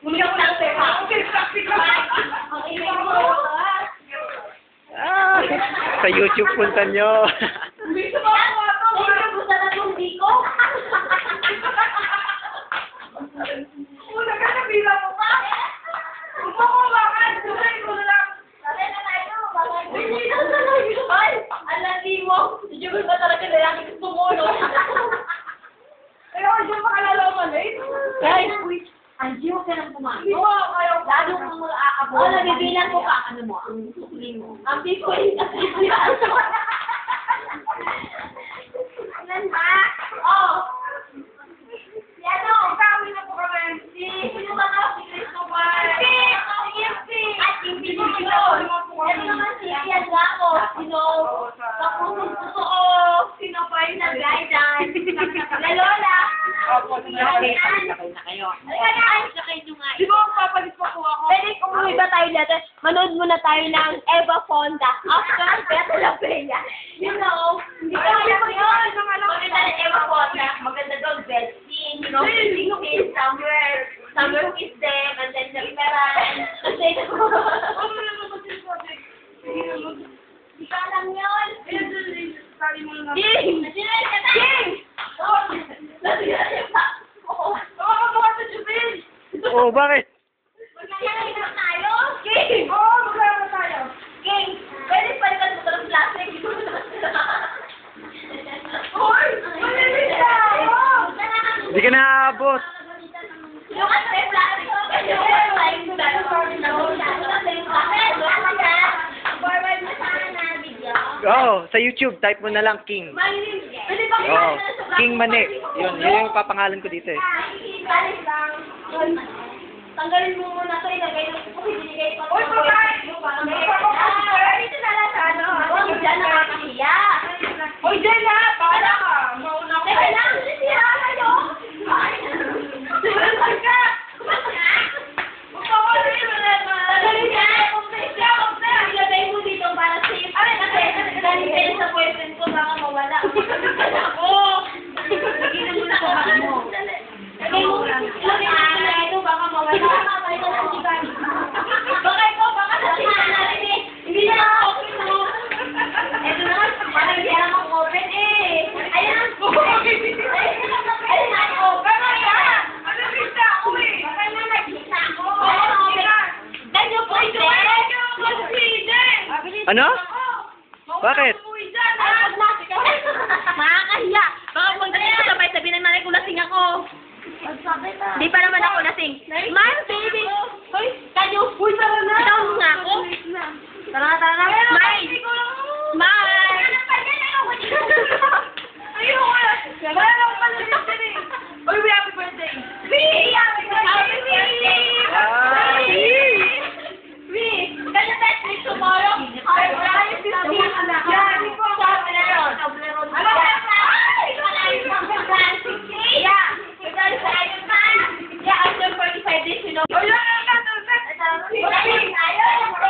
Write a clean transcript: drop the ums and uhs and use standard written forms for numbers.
Muli ako lang sa'yo. Ang ingay mo. Ah, sa YouTube punta nyo. Gusto mo ako ito. Gusto na yung diko. Una ka na, bila mo pa. Huwag mo ko bakit. Sabay ko na lang. Sabay na tayo. Hindi na talaga. Ay, alati mo. Hindi mo ba talaga lalaki gusto mo, no? Ayaw ko siya makalala mo na eh. Guys, Angie, huwag ka nang pumasok. Hindi mo ayaw ko. Lalo kang mag-aabot. Oo, nabibilang ko ka. Ano mo? Ang susuling mo. Ang pipoy. Yan ba? Oo. Yan o. Sabi na po kami. Sino ba na? Si Cristobal. At hindi mo yun. Yan naman si Ian Gamo. Sino? Sa pusong totoo. Sino pa yung nag-guidance? Na Lola. Opo, sinakay na kayo. Di Di ba papalit pa po ako? Pwede umuwi ba tayo natin? Manood muna tayo ng Eva Fonda after Beto La Bella. You know, hindi ka alam yun. Maganda ng Eva Fonda. Maganda doon, best scene, you know, kiss somewhere kiss them, and then nalimeran. Kasi, Ano naman ba sinasabi? Sige naman. hindi ka alam yun. Sabi mo na. King! King! Mukha sa Jubil. Oh, bakit? Magkakaroon na tayo? King! Oo, magkakaroon na tayo. King! Pwede palitan mo ng plastic. Hoy! Malilit ka! Oo! Hindi ka naaabot. Yung kasi plastic. Kasi yung plastic. Forward mo sana na video. Oh, sa YouTube, type mo na lang King. Pwede ba Oh, King Mane. Yun yung papangalan ko dito eh. Galit lang. Tanggalin mo muna ito, ilagay mo. Kasi binigay pa Uy, pagkain! Dito na lang sa ano. Huwag dyan nakakahiya. Hoy, Jen ha! Paala ka! Mauna ko. Teka lang, sisira kayo. Saan ka? Tanggalin na. Ilagay mo dito para safe. Kasi galing kayo sa boyfriend ko, baka mawala. Ako! Lagay na muna sa bag mo. Lagay mo na ito, baka mawala. Baka ito, baka nasira na rin eh. Hindi na open mo. Ito naman, parang hindi alam ang open eh. Ayan. Ayun na, open na yan. Ano kita ako eh? Baka na nagkita ako. Ayan, open. Ganyan po ito. Ano? Bakit? Ay, wag na. Makakahiya. Baka pag dating ko sabay, sabihin ng malay ko lasing ako. Hindi pa naman ako lasing. Ma'am,